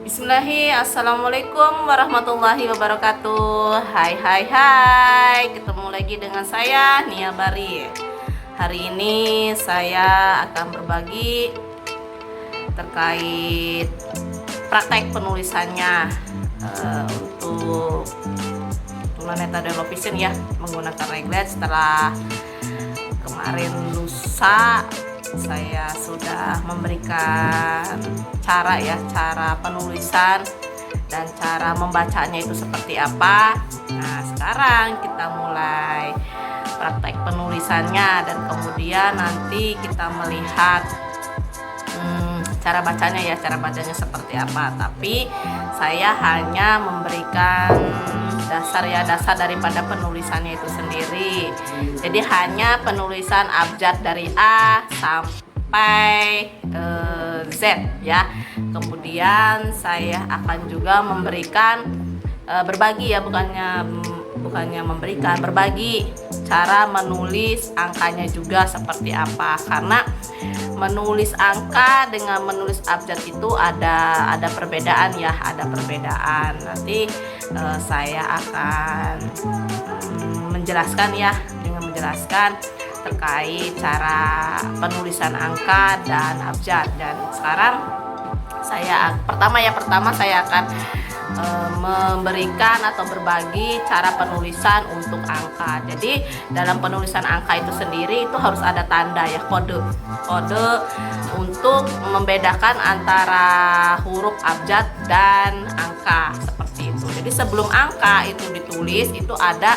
Bismillahirrahmanirrahim. Assalamualaikum warahmatullahi wabarakatuh. Hai, ketemu lagi dengan saya Nia Bari. Hari ini saya akan berbagi terkait praktek penulisannya untuk Tunanetra Development ya, menggunakan Reglet. Setelah kemarin lusa saya sudah memberikan cara penulisan dan cara membacanya itu seperti apa. Nah, sekarang kita mulai praktek penulisannya dan kemudian nanti kita melihat cara bacanya seperti apa. Tapi saya hanya memberikan dasar daripada penulisannya itu sendiri. Jadi hanya penulisan abjad dari A sampai Z ya. Kemudian saya akan juga memberikan berbagi ya, bukannya memberikan, berbagi cara menulis angkanya juga seperti apa. Karena menulis angka dengan menulis abjad itu ada perbedaan ya, Nanti saya akan menjelaskan terkait cara penulisan angka dan abjad. Dan sekarang pertama saya akan memberikan atau berbagi cara penulisan untuk angka. Jadi dalam penulisan angka itu sendiri itu harus ada tanda ya, kode untuk membedakan antara huruf abjad dan angka seperti itu. Jadi sebelum angka itu ditulis itu ada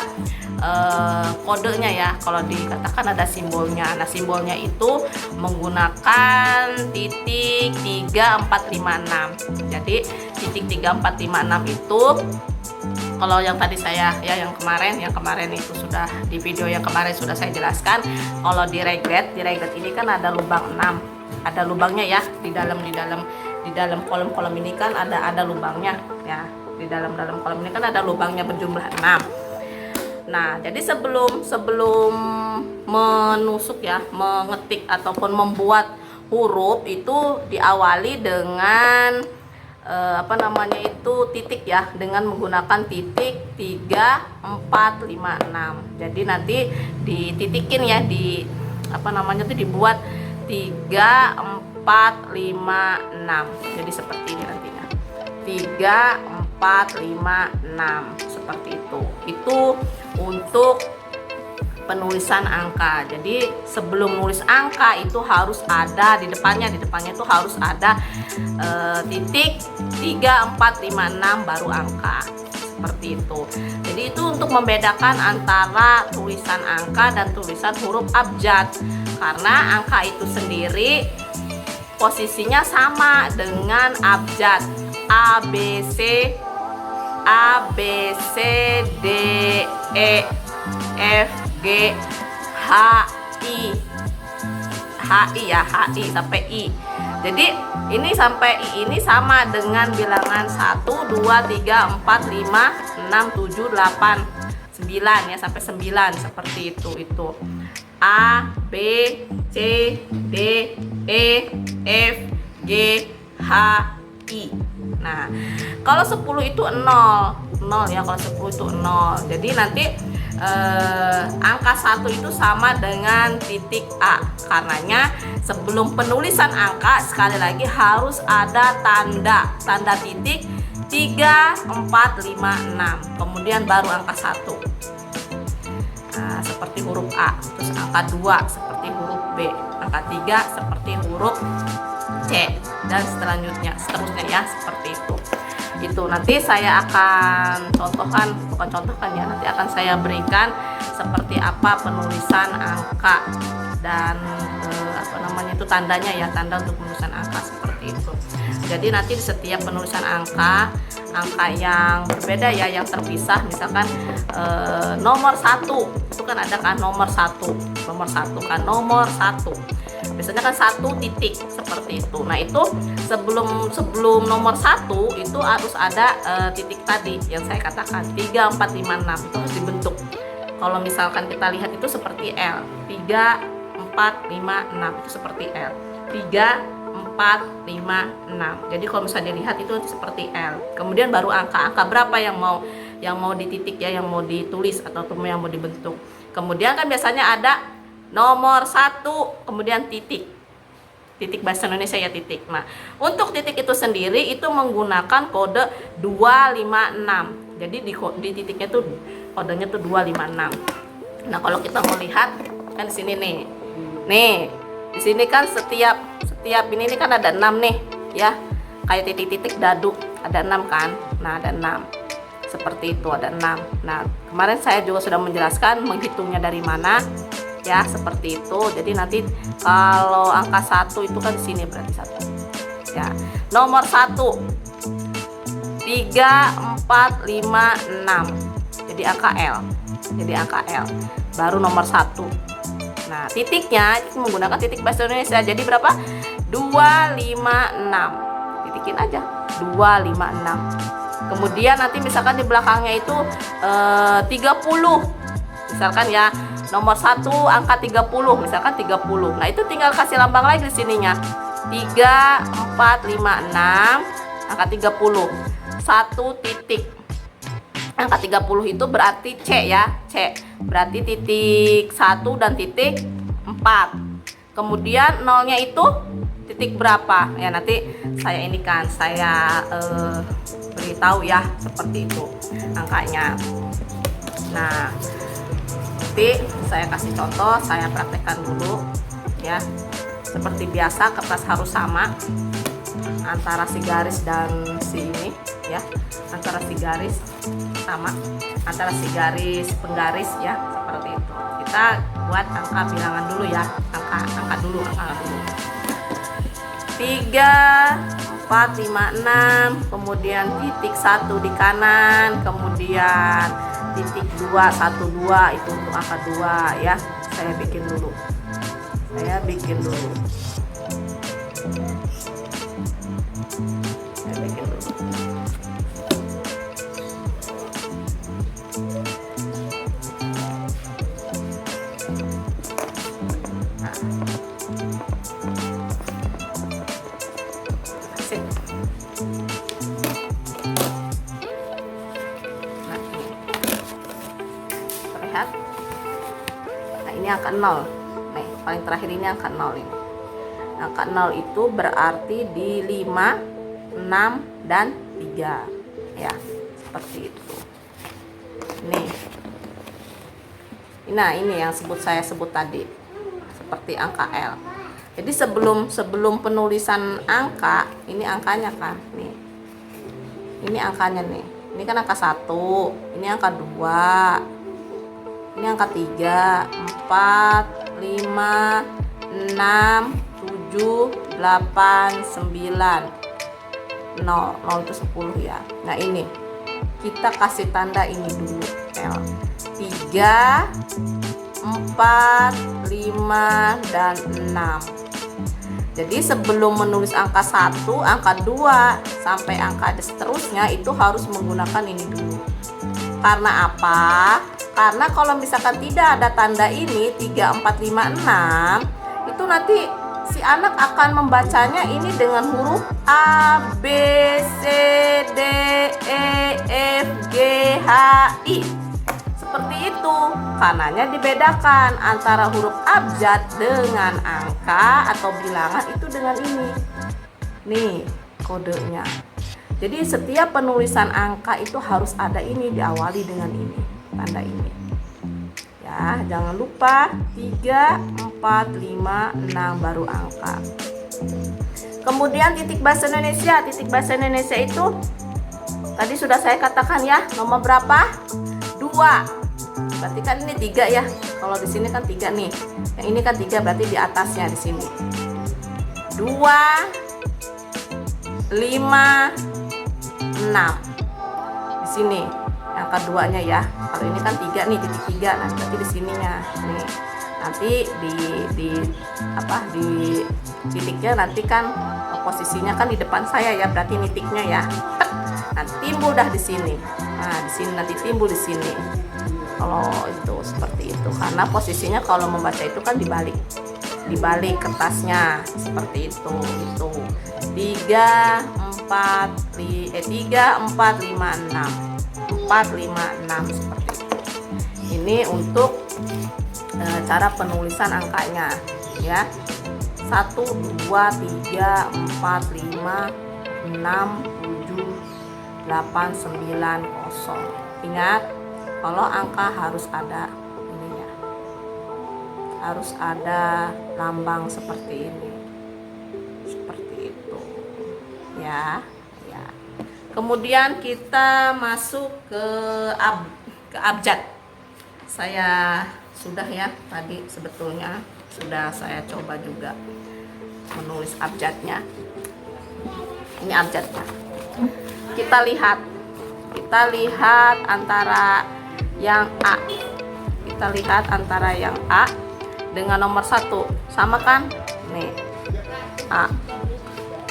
kodenya ya. Kalau dikatakan ada simbolnya. Nah, simbolnya itu menggunakan titik 3, 4, 5, 6. Jadi titik 3, 4, 5, 6 itu kalau yang tadi yang kemarin itu sudah di video yang kemarin sudah saya jelaskan. Kalau di Reglet ini kan ada lubang 6. Ada lubangnya ya, di dalam kolom-kolom ini kan ada lubangnya ya. Di dalam kolom ini kan ada lubangnya berjumlah 6. Nah, jadi sebelum menusuk ya, mengetik ataupun membuat huruf itu diawali dengan titik ya, dengan menggunakan titik 3, 4, 5, 6. Jadi nanti dititikin ya, dibuat 3, 4, 5, 6. Jadi seperti ini nantinya. 3, 4, 5, 6 seperti itu. Itu untuk penulisan angka. Jadi sebelum nulis angka itu harus ada di depannya itu harus ada titik 3, 4, 5, 6 baru angka. Seperti itu. Jadi itu untuk membedakan antara tulisan angka dan tulisan huruf abjad. Karena angka itu sendiri posisinya sama dengan abjad. A, B, C, D, E, F, G, H, I sampai I. Jadi ini sampai I ini sama dengan bilangan 1, 2, 3, 4, 5, 6, 7, 8, 9 ya, sampai 9 seperti itu. A, B, C, D, E, F, G, H, I. Nah, kalau 10 itu 0 ya, kalau 10 itu 0. Jadi nanti angka 1 itu sama dengan titik A. Karenanya sebelum penulisan angka sekali lagi harus ada tanda titik 3, 4, 5, 6. Kemudian baru angka 1. Nah, seperti huruf A. Terus angka 2 seperti huruf B. Angka 3 seperti huruf C, dan seterusnya ya, seperti itu. Itu nanti saya akan nanti akan saya berikan seperti apa penulisan angka dan tandanya ya, tanda untuk penulisan angka seperti itu. Jadi nanti di setiap penulisan angka yang berbeda ya, yang terpisah, misalkan nomor 1 itu kan ada kan nomor 1 biasanya kan 1 titik seperti itu. Nah, itu sebelum nomor 1 itu harus ada titik tadi yang saya katakan 3, 4, 5, 6 itu harus dibentuk. Kalau misalkan kita lihat itu seperti L. 3, 4, 5, 6 itu seperti L. 3, 4, 5, 6. Jadi kalau misalnya dilihat itu seperti L. Kemudian baru angka berapa yang mau dititik ya, yang mau ditulis atau yang mau dibentuk. Kemudian kan biasanya ada nomor 1, kemudian titik bahasa Indonesia ya, titik. Nah, untuk titik itu sendiri itu menggunakan kode 256. Jadi di titiknya tuh kodenya tuh 256. Nah, kalau kita mau lihat kan di sini nih. Nih, di sini kan setiap ini kan ada 6 nih ya. Kayak titik-titik dadu, ada 6 kan? Nah, ada 6. Seperti itu, ada 6. Nah, kemarin saya juga sudah menjelaskan menghitungnya dari mana. Ya, seperti itu. Jadi nanti kalau angka 1 itu kan di sini berarti 1. Ya. Nomor 1 3, 4, 5, 6. Jadi angka L. Baru nomor 1. Nah, titiknya itu menggunakan titik bahasa Indonesia. Jadi berapa? 256. Titikin aja. 256. Kemudian nanti misalkan di belakangnya itu 30. Misalkan ya, nomor 1 angka 30, misalkan 30. Nah, itu tinggal kasih lambang lagi di sininya. 3, 4, 5, 6, angka 30. 1 titik. Angka 30 itu berarti C ya, C. Berarti titik 1 dan titik 4. Kemudian nolnya itu titik berapa? Ya, nanti saya ini kan saya beritahu ya, seperti itu angkanya. Nah, nanti saya kasih contoh, saya praktekkan dulu ya. Seperti biasa, kertas harus sama antara si garis dan si ini ya, antara si garis sama, antara si garis penggaris ya, seperti itu. Kita buat angka bilangan dulu ya, angka dulu. 3, 4, 5, 6, kemudian titik 1 di kanan, kemudian titik 2, 1, 2 itu untuk angka 2 ya. Saya bikin dulu. Terlihat? Nah, ini angka 0. Nih, paling terakhir ini angka 0 ini. Angka 0 itu berarti di 5, 6 dan 3. Ya, seperti itu. Nih. Nah, ini yang saya sebut tadi. Seperti angka L. Jadi sebelum penulisan angka, ini angkanya kan, nih. Ini angkanya nih. Ini kan angka 1, ini angka 2. Ini angka 3, 4, 5, 6, 7, 8, 9. 0 itu 10 ya. Nah, ini kita kasih tanda ini dulu, L. 3, 4, 5, dan 6. Jadi sebelum menulis angka 1, angka 2 sampai angka seterusnya itu harus menggunakan ini dulu. Karena apa? Karena kalau misalkan tidak ada tanda ini 3, 4, 5, 6, itu nanti si anak akan membacanya ini dengan huruf A, B, C, D, E, F, G, H, I. Seperti itu. Karenanya dibedakan antara huruf abjad dengan angka atau bilangan itu dengan ini. Nih kodenya. Jadi setiap penulisan angka itu harus ada ini, diawali dengan ini, tanda ini. Ya, jangan lupa 3, 4, 5, 6 baru angka. Kemudian titik bahasa Indonesia. Titik bahasa Indonesia itu tadi sudah saya katakan ya, nomor berapa? 2. Berarti kan ini 3 ya. Kalau di sini kan 3 nih. Yang ini kan 3, berarti di atasnya di sini. 2, 5, 6. Di sini angka 2-nya ya. Kalau ini kan 3 nih, titik 3. Nah, berarti di sininya. Nih. Nanti di titiknya nanti kan posisinya kan di depan saya ya, berarti titiknya ya. Nanti timbul dah di sini. Nah, di sini nanti timbul di sini. kalau itu seperti itu, karena posisinya kalau membaca itu kan dibalik kertasnya seperti itu. Itu 3 4 5 6 seperti itu. Ini untuk cara penulisan angkanya ya. 1 2 3 4 5 6 7 8 9 0. Ingat, kalau angka harus ada ininya, harus ada lambang seperti ini, seperti itu ya. Kemudian kita masuk ke abjad. Saya sudah ya tadi sebetulnya sudah saya coba juga menulis abjadnya. Ini abjadnya. Kita lihat antara yang A. Kita lihat antara yang A dengan nomor 1 sama kan? Nih.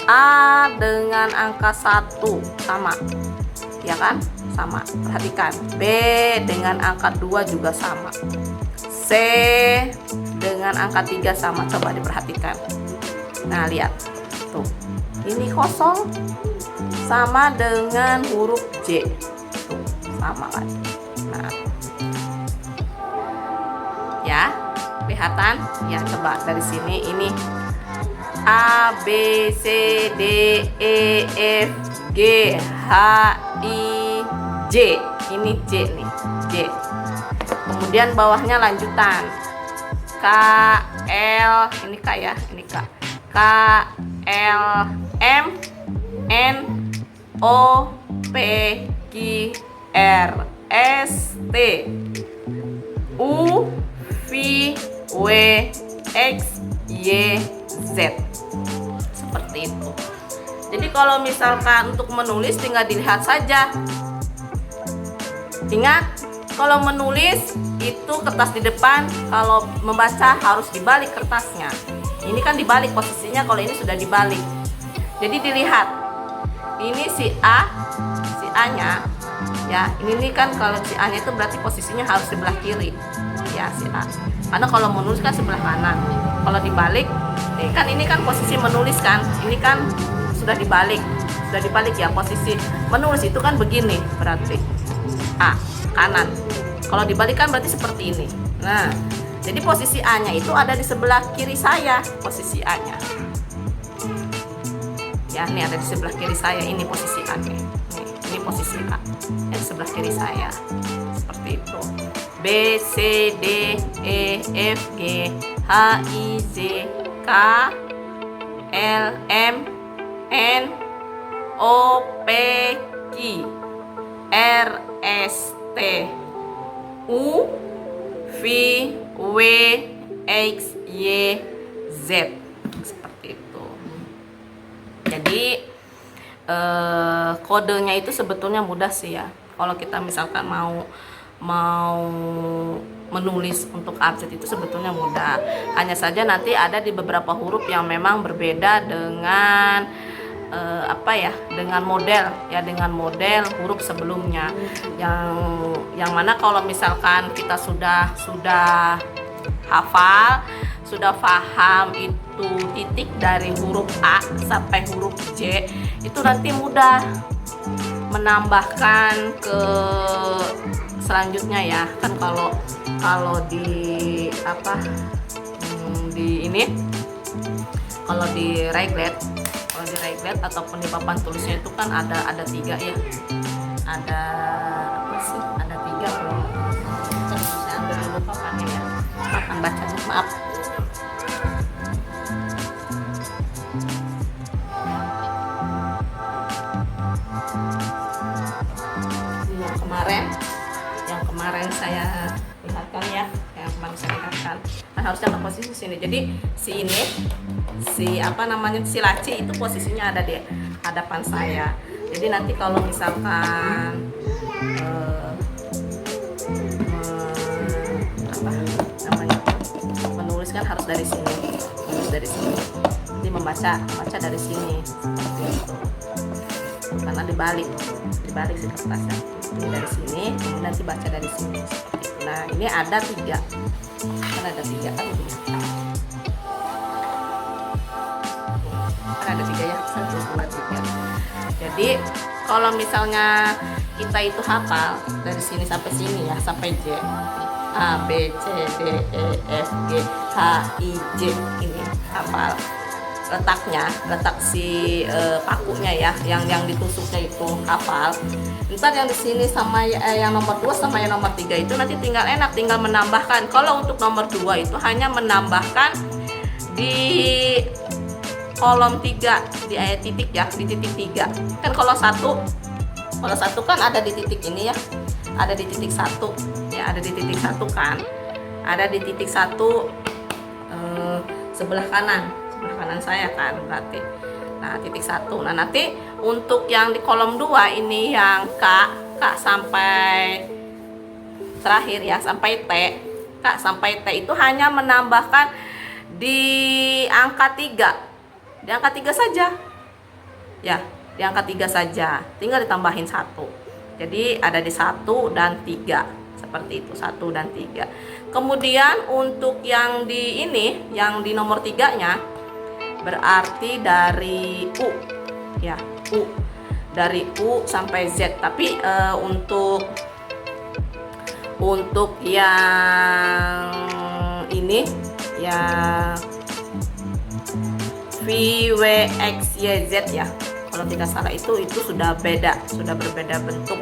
A dengan angka 1 sama. Ya kan? Sama. Perhatikan. B dengan angka 2 juga sama. C dengan angka 3 sama. Coba diperhatikan. Nah, lihat. Tuh. Ini kosong sama dengan huruf J. Tuh, sama kan? Nah. Ya, kelihatan? Ya, coba dari sini ini A B C D E F G H I J. Ini J nih, J. Kemudian bawahnya lanjutan. K L, ini K ya, ini K. K L M N O P Q R S T U V W X Y Z. Seperti itu. Jadi kalau misalkan untuk menulis tinggal dilihat saja. Ingat, kalau menulis itu kertas di depan, kalau membaca harus dibalik kertasnya. Ini kan dibalik posisinya, kalau ini sudah dibalik. Jadi dilihat. Ini si A-nya ya. Ini kan kalau si A-nya itu berarti posisinya harus sebelah kiri. Ya, si A. Karena kalau menulis kan sebelah kanan. Kalau dibalik, kan ini kan posisi menulis kan. Ini kan sudah dibalik ya, posisi menulis itu kan begini berarti A kanan. Kalau dibalik kan berarti seperti ini. Nah, jadi posisi A-nya itu ada di sebelah kiri saya, posisi A-nya. Ya, ini ada di sebelah kiri saya, ini posisi A nih. Ini posisi A yang sebelah kiri saya. Seperti itu. B C D E F G H I J K L M N O P Q R S T U V W X Y Z. Seperti itu. Jadi kodenya itu sebetulnya mudah sih ya. Kalau kita misalkan mau menulis untuk abjad itu sebetulnya mudah. Hanya saja nanti ada di beberapa huruf yang memang berbeda dengan dengan model huruf sebelumnya, yang mana kalau misalkan kita sudah hafal, sudah paham itu titik dari huruf A sampai huruf J, itu nanti mudah menambahkan ke selanjutnya ya. Kan kalau di reglet ataupun di papan tulisnya itu kan ada 3 ya. Ada 3 kalau saya ambil dulu papannya ya. Papan bacanya, maaf. Yang kemarin saya lihatkan ya, kan harusnya ke posisi sini. Jadi si laci itu posisinya ada di hadapan saya. Jadi nanti kalau misalkan menulis kan harus dari sini. Jadi membaca dari sini seperti itu. Karena dibalik si kertasnya. Ini dari sini, kemudian nanti baca dari sini seperti itu. Nah ini ada 3, kan ada 3 kan ini. Kan ada 3 ya, 1, 2, 3. Jadi kalau misalnya kita itu hafal dari sini sampai sini ya, sampai J, A, B, C, D, E, F, G, H, I, J, ini hafal letak si pakunya ya, yang ditusuknya itu hafal. Ntar yang di sini sama yang nomor 2 sama yang nomor 3 itu nanti tinggal enak, tinggal menambahkan. Kalau untuk nomor 2 itu hanya menambahkan di kolom 3 di titik ya, di titik 3. Kan kalau satu kan ada di titik ini ya, ada di titik 1 ya, ada di titik 1 kan, ada di titik 1 sebelah kanan saya kan berarti. Nah titik 1. Nah nanti untuk yang di kolom 2 ini yang K sampai terakhir ya, sampai T, K sampai T itu hanya menambahkan di angka 3, di angka 3 saja ya, di angka 3 saja, tinggal ditambahin 1. Jadi ada di 1 dan 3 seperti itu, 1 dan 3. Kemudian untuk yang di ini, yang di nomor 3 nya berarti dari U ya, U, dari U sampai Z. Tapi untuk yang ini yang V, W, X, Y, Z ya, kalau tidak salah itu sudah berbeda bentuk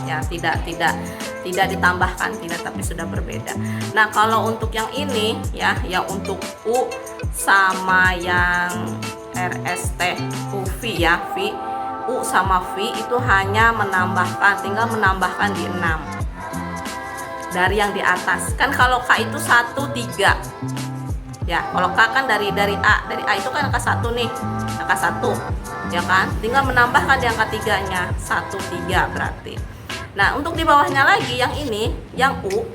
ya, tidak ditambahkan, tidak, tapi sudah berbeda. Nah kalau untuk yang ini ya, yang untuk U sama yang RST UV ya, V, U sama V itu hanya menambahkan, tinggal menambahkan di 6 dari yang di atas. Kan kalau K itu 1, 3 ya, kalau K kan dari A itu kan angka 1 nih, angka 1 ya kan, tinggal menambahkan di angka 3 nya, 1, 3 berarti. Nah untuk di bawahnya lagi yang ini, yang U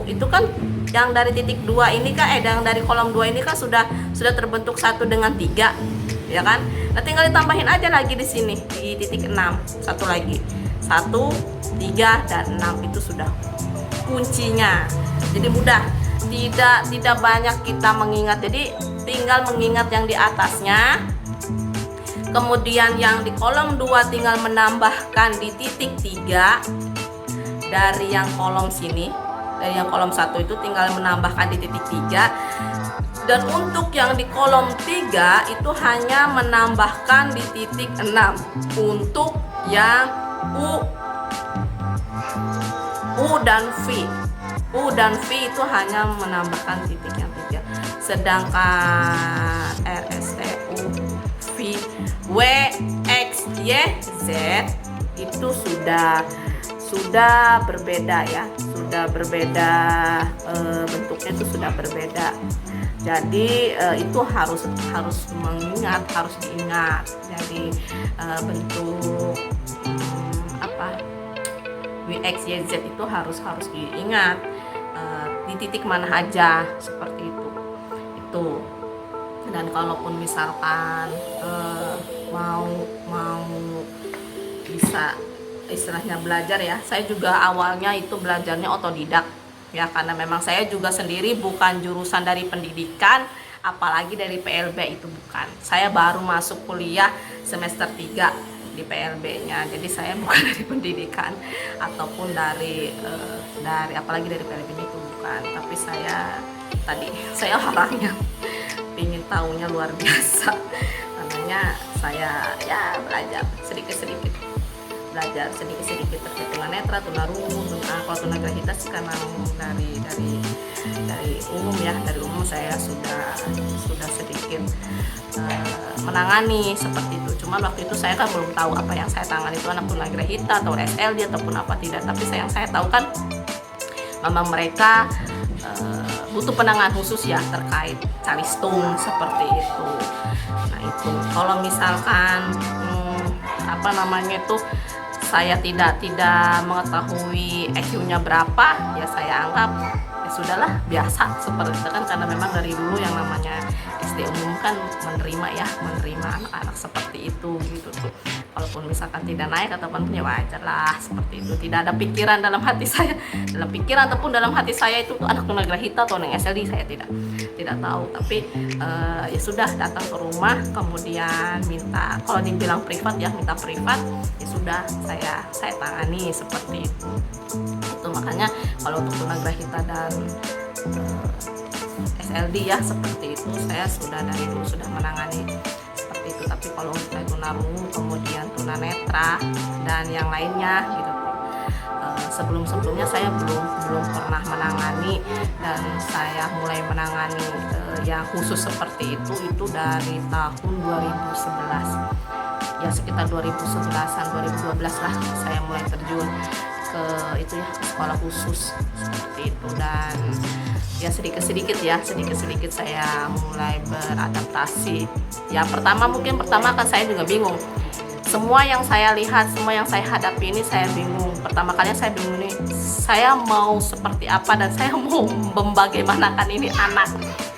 itu kan yang dari titik 2 ini kan, yang dari kolom 2 ini kan sudah terbentuk 1 dengan 3 ya kan. Nah tinggal ditambahin aja lagi di sini di titik 6 satu lagi, 1, 3 dan 6 itu sudah kuncinya. Jadi mudah, tidak banyak kita mengingat, jadi tinggal mengingat yang di atasnya. Kemudian yang di kolom 2 tinggal menambahkan di titik 3 dari yang kolom sini, dari yang kolom 1 itu tinggal menambahkan di titik 3. Dan untuk yang di kolom 3 itu hanya menambahkan di titik 6 untuk yang U dan V. U dan V itu hanya menambahkan titik yang 3. Sedangkan RST, U, V, W, X, Y, Z itu sudah berbeda ya, sudah berbeda, bentuknya itu sudah berbeda. Jadi itu harus mengingat, harus diingat. Jadi bentuk WX, YZ itu harus diingat di titik mana aja, seperti itu. Dan kalaupun misalkan mau bisa istilahnya belajar ya, saya juga awalnya itu belajarnya otodidak ya, karena memang saya juga sendiri bukan jurusan dari pendidikan, apalagi dari PLB itu bukan. Saya baru masuk kuliah semester 3 di PLB-nya, jadi saya bukan dari pendidikan ataupun dari apalagi dari PLB itu bukan. Tapi saya orangnya ingin tahunya luar biasa, makanya saya ya belajar sedikit-sedikit terkait tunanetra, tunarungu, kalau tunagrahita sih karena dari umum ya, dari umum saya sudah sedikit menangani seperti itu. Cuman waktu itu saya kan belum tahu apa yang saya tangani itu anak tunagrahita atau SLD ataupun apa tidak. Tapi yang saya tahu kan memang mereka butuh penanganan khusus ya terkait calistung seperti itu. Nah itu kalau misalkan saya tidak mengetahui EQ-nya berapa, ya saya anggap ya sudahlah, biasa seperti itu kan, karena memang dari dulu yang namanya SD umum kan menerima anak-anak seperti itu gitu tuh. Kalaupun misalkan tidak naik ataupun ya wajar lah seperti itu. Tidak ada pikiran dalam hati saya, dalam pikiran ataupun dalam hati saya itu anak tunagrahita atau anak SLD, saya tidak tahu. Tapi ya sudah, datang ke rumah kemudian minta, kalau dibilang privat ya, minta privat, ya sudah saya tangani seperti itu. Itu makanya kalau untuk tunagrahita dan SLD ya seperti itu, saya sudah dari dulu sudah menangani seperti itu. Tapi kalau untuk tunarungu kemudian tunanetra dan yang lainnya gitu, sebelumnya saya belum pernah menangani, dan saya mulai menangani yang khusus seperti itu dari tahun 2011 ya, sekitar 2011an 2012 lah saya mulai terjun ke itu ya, ke sekolah khusus seperti itu. Dan ya sedikit-sedikit saya mulai beradaptasi ya. Pertama kan saya juga bingung, semua yang saya lihat, semua yang saya hadapi ini saya bingung. Pertama kalinya saya bingung nih, saya mau seperti apa dan saya mau membagaimanakan ini anak,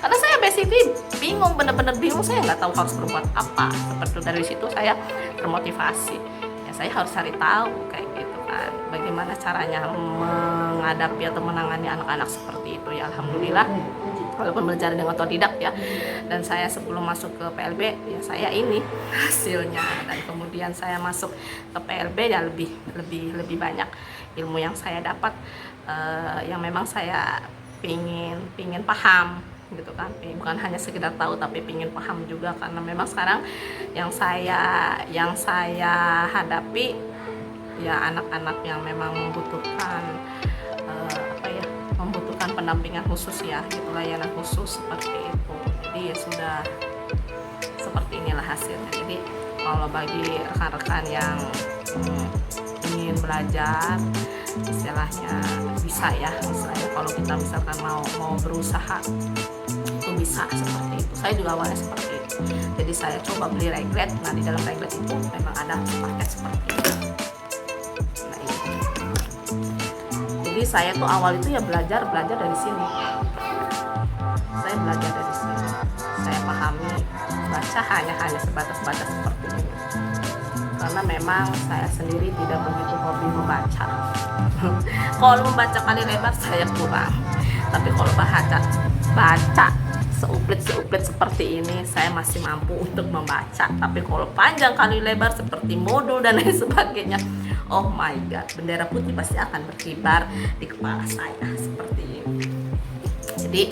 karena saya basically bingung, bener-bener bingung, saya nggak tahu harus berbuat apa. Seperti itu, dari situ saya termotivasi ya, saya harus cari tahu kayak gitu kan, bagaimana caranya menghadapi atau menangani anak-anak seperti itu ya. Alhamdulillah, walaupun belajar dengan otodidak ya, dan saya sebelum masuk ke PLB ya saya ini hasilnya, dan kemudian saya masuk ke PLB ya lebih banyak ilmu yang saya dapat, yang memang saya pingin paham gitu kan, bukan hanya sekedar tahu tapi pingin paham juga, karena memang sekarang yang saya hadapi ya anak-anak yang memang membutuhkan membutuhkan pendampingan khusus ya, gitu, layanan khusus seperti itu. Jadi ya sudah seperti inilah hasilnya. Jadi kalau bagi rekan-rekan yang ingin belajar, istilahnya bisa ya, istilahnya kalau kita misalkan mau berusaha itu bisa seperti itu. Saya juga awalnya seperti itu. Jadi saya coba beli reglet. Nah, di dalam reglet itu memang ada paket seperti itu. Nah, ini. Jadi saya tuh awal itu ya belajar dari sini. Saya belajar dari sini. Saya pahami, baca hanya sebatas seperti ini. Karena memang saya sendiri tidak begitu hobi membaca. Kalau membaca kali lebar saya kurang. Tapi kalau baca seuplit seperti ini saya masih mampu untuk membaca. Tapi kalau panjang kali lebar seperti modul dan lain sebagainya, oh my god, bendera putih pasti akan berkibar di kepala saya seperti ini. Jadi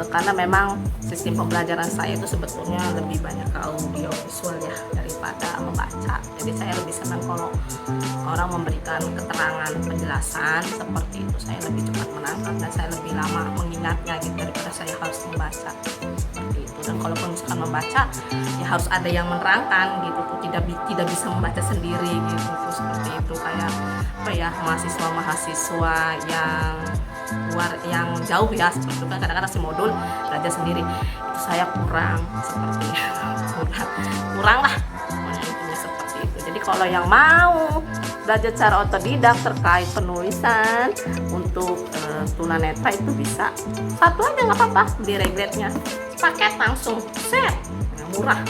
karena memang sistem pembelajaran saya itu sebetulnya lebih banyak ke audio visual ya daripada membaca. Jadi saya lebih senang kalau orang memberikan keterangan penjelasan seperti itu, saya lebih cepat menangkap dan saya lebih lama mengingatnya gitu daripada saya harus membaca seperti itu. Dan kalaupun misalkan membaca ya harus ada yang menerangkan gitu tuh, tidak bisa membaca sendiri gitu tuh, seperti itu. Kayak apa ya, mahasiswa yang jauh ya, seperti itu kan kadang-kadang si modul belajar sendiri, itu saya kurang seperti kurang lah intinya seperti itu. Jadi kalau yang mau belajar secara otodidak terkait penulisan untuk tunanetra itu bisa satu aja, nggak apa-apa, beli regletnya paket langsung set, murah,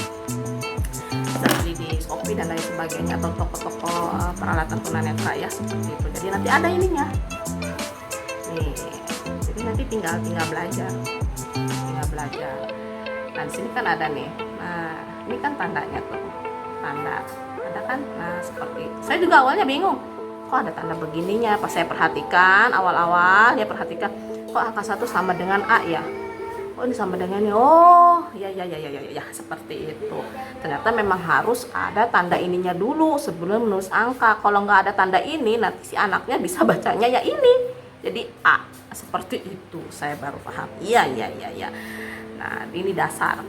bisa beli di Shopee dan lain sebagainya, atau toko-toko peralatan tunanetra ya seperti itu. Jadi nanti ada ininya nih, jadi nanti tinggal belajar. Nah di sini kan ada nih, nah ini kan tandanya tuh, tanda ada kan. Nah seperti saya juga awalnya bingung, kok ada tanda begininya. Pas saya perhatikan awal-awal ya, perhatikan kok angka 1 sama dengan A ya, oh ini sama dengan ini, oh ya seperti itu. Ternyata memang harus ada tanda ininya dulu sebelum menulis angka. Kalau nggak ada tanda ini nanti si anaknya bisa bacanya ya ini, jadi A seperti itu. Saya baru paham, iya. Nah ini dasar.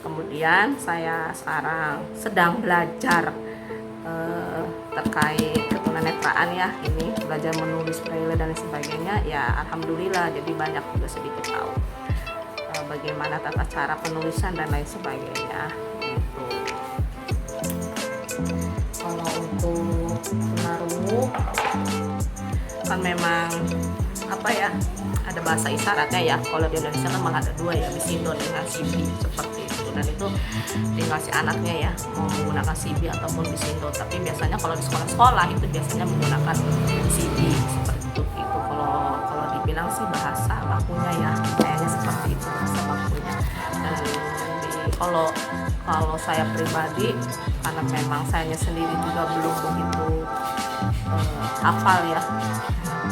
Kemudian saya sekarang sedang belajar terkait ketunanetraan ya, ini belajar menulis braille dan sebagainya ya. Alhamdulillah, jadi banyak juga sedikit tahu bagaimana tata cara penulisan dan lain sebagainya gitu. Kalau untuk tunarungu kan memang apa ya, ada bahasa isyaratnya ya. Kalau di Indonesia kan malah ada 2 ya, Bisindo dengan Sibi seperti itu. dan itu tinggal si anaknya ya mau menggunakan CB ataupun Bisindo. Tapi biasanya kalau di sekolah-sekolah itu biasanya menggunakan CB seperti itu. Kalau dibilang sih bahasa bakunya ya kayaknya seperti itu bahasa bakunya. Dan kalau saya pribadi, karena memang saya sendiri juga belum begitu hafal ya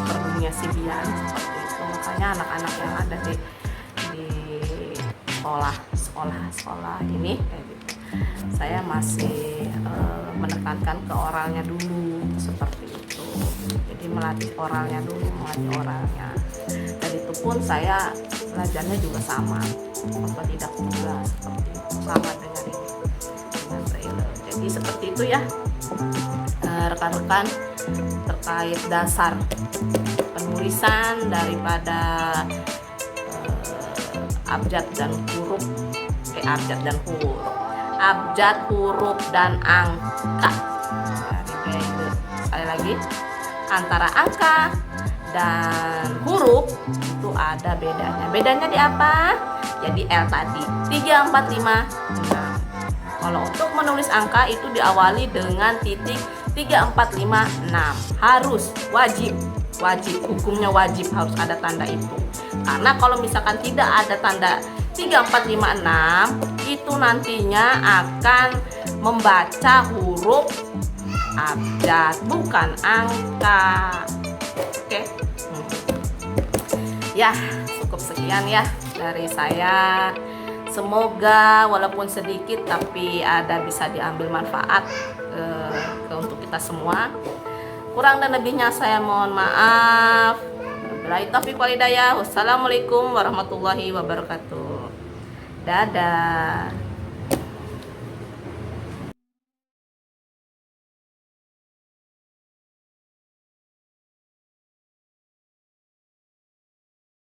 perlunya CB-an seperti itu, makanya anak-anak yang ada di sekolah ini kayak gitu, saya masih menekankan ke oralnya dulu seperti itu. Jadi melatih oralnya dulu, dan itu pun saya belajarnya juga sama, otodidak juga seperti itu, sama dengan braille. Jadi seperti itu ya rekan-rekan terkait dasar penulisan daripada abjad dan huruf, abjad, huruf dan angka dari braille. Sekali lagi, antara angka dan huruf itu ada bedanya. Bedanya di apa? Jadi L tadi 3, 4, 5, 6. Kalau untuk menulis angka itu diawali dengan titik 3, 4, 5, 6. Harus, wajib, hukumnya wajib harus ada tanda itu. Karena kalau misalkan tidak ada tanda 3, 4, 5, 6, itu nantinya akan membaca huruf abjad bukan angka. Oke. Ya, cukup sekian ya dari saya. Semoga walaupun sedikit tapi ada bisa diambil manfaat untuk kita semua. Kurang dan lebihnya saya mohon maaf. Wabillahi taufiq wal hidayah. Wassalamualaikum warahmatullahi wabarakatuh. Dadah.